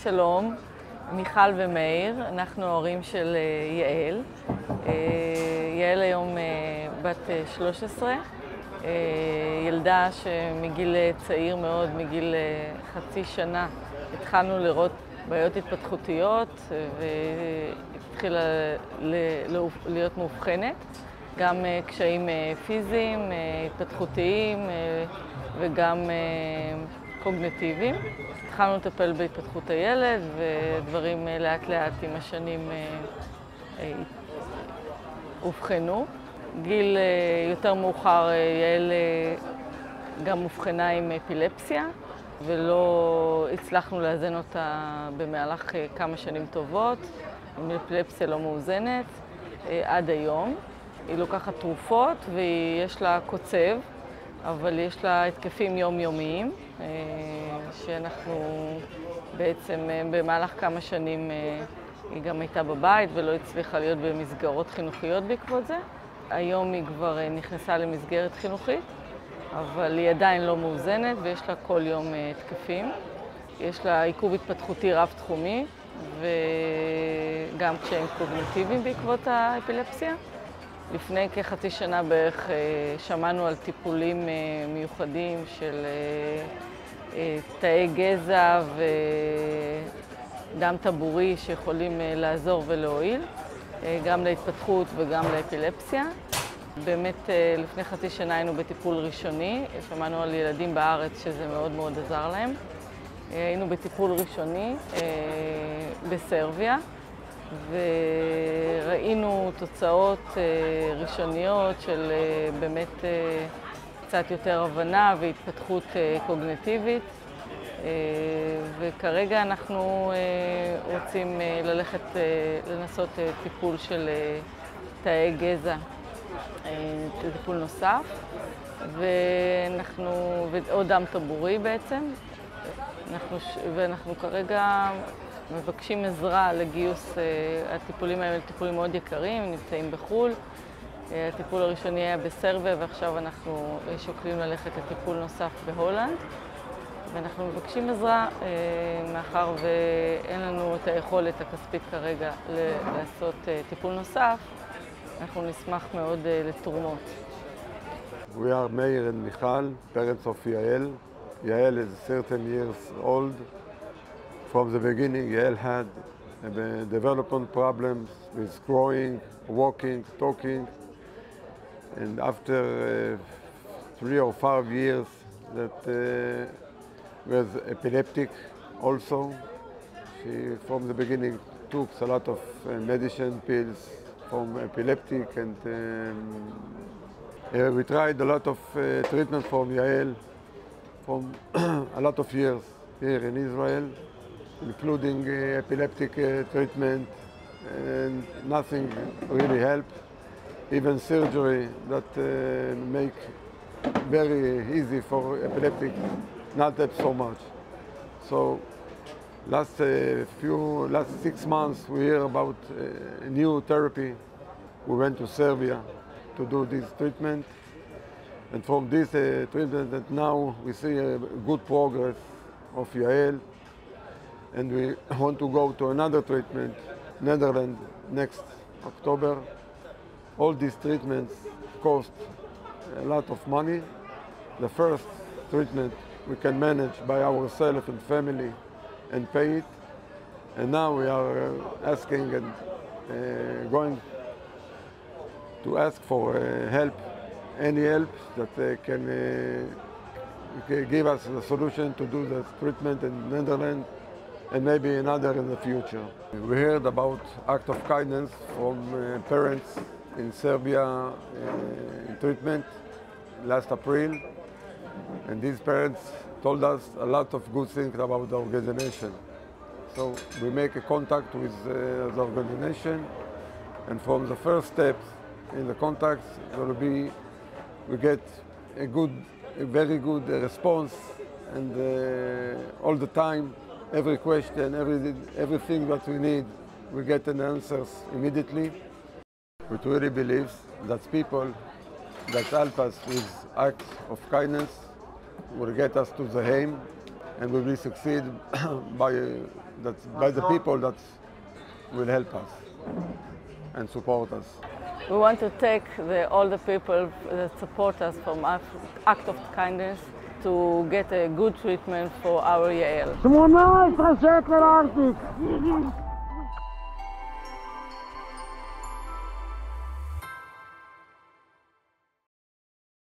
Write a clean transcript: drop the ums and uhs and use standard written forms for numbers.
שלום, מיכל ומאיר, אנחנו ההורים של יעל. יעל היום בת 13, ילדה שמגיל צעיר מאוד, מגיל חצי שנה, התחלנו לראות בעיות התפתחותיות והתחילה להיות מאובחנת, גם קשיים פיזיים, התפתחותיים וגם קוגניטיביים. התחלנו לטפל בהתפתחות הילד, ודברים לאט לאט עם השנים אובחנו. גיל יותר מאוחר יעל גם אובחנה עם אפילפסיה, ולא הצלחנו לאזן אותה במהלך כמה שנים טובות, עם אפילפסיה לא מאוזנת עד היום. היא לוקחת תרופות ויש לה קוצב, אבל יש לה התקפים יומיומיים, שאנחנו בעצם במהלך כמה שנים היא גם הייתה בבית ולא הצליחה להיות במסגרות חינוכיות בעקבות זה. היום היא כבר נכנסה למסגרת חינוכית, אבל היא עדיין לא מאוזנת ויש לה כל יום התקפים. יש לה עיכוב התפתחותי רב-תחומי וגם קשיים קוגניטיביים בעקבות האפילפסיה. לפני כחצי שנה בערך שמענו על טיפולים מיוחדים של תאי גזע ודם טבורי שיכולים לעזור ולהועיל, גם להתפתחות וגם לאפילפסיה. באמת לפני חצי שנה היינו בטיפול ראשוני, שמענו על ילדים בארץ שזה מאוד מאוד עזר להם. היינו בטיפול ראשוני בסרביה, וראינו תוצאות ראשוניות של באמת קצת יותר הבנה והתפתחות קוגניטיבית, וכרגע אנחנו רוצים לנסות טיפול של תאי גזע, טיפול נוסף, או דם טבורי בעצם. ואנחנו כרגע מבקשים עזרה לגיוס הטיפולים האלה, טיפולים מאוד יקרים, נמצאים בחו"ל. הטיפול הראשוני היה בסרביה ועכשיו אנחנו שוקלים ללכת לטיפול נוסף בהולנד. ואנחנו מבקשים עזרה מאחר ואין לנו את היכולת הכספית כרגע לעשות טיפול נוסף, אנחנו נשמח מאוד לתרומות. We are Meir and Michal, parents of Yael. Yael is 13 years old. From the beginning, Yael had development problems with growing, walking, talking. And after 3 or 5 years that was epileptic also. She, from the beginning, took a lot of medicine, pills from epileptic, and we tried a lot of treatment from Yael from a lot of years here in Israel, including epileptic treatment, and nothing really helped. Even surgery that make very easy for epileptic not help so much. So last 6 months we hear about a new therapy. We went to Serbia to do this treatment. And from this treatment that now we see a good progress of Yael. And we want to go to another treatment, Netherlands, next October. All these treatments cost a lot of money. The first treatment we can manage by ourselves and family and pay it. And now we are asking and going to ask for help, any help that can give us a solution to do the treatment in Netherlands and maybe another in the future. We heard about act of kindness from parents in Serbia in treatment last April. And these parents told us a lot of good things about the organization. So we make a contact with the organization, and from the first steps in the contacts, we get a very good response, and all the time, every question, everything that we need, we get an answers immediately. We truly believe that people that help us with acts of kindness will get us to the aim, and we will succeed by the people that will help us and support us. We want to thank all the people that support us from Act of Kindness to get a good treatment for our Yael.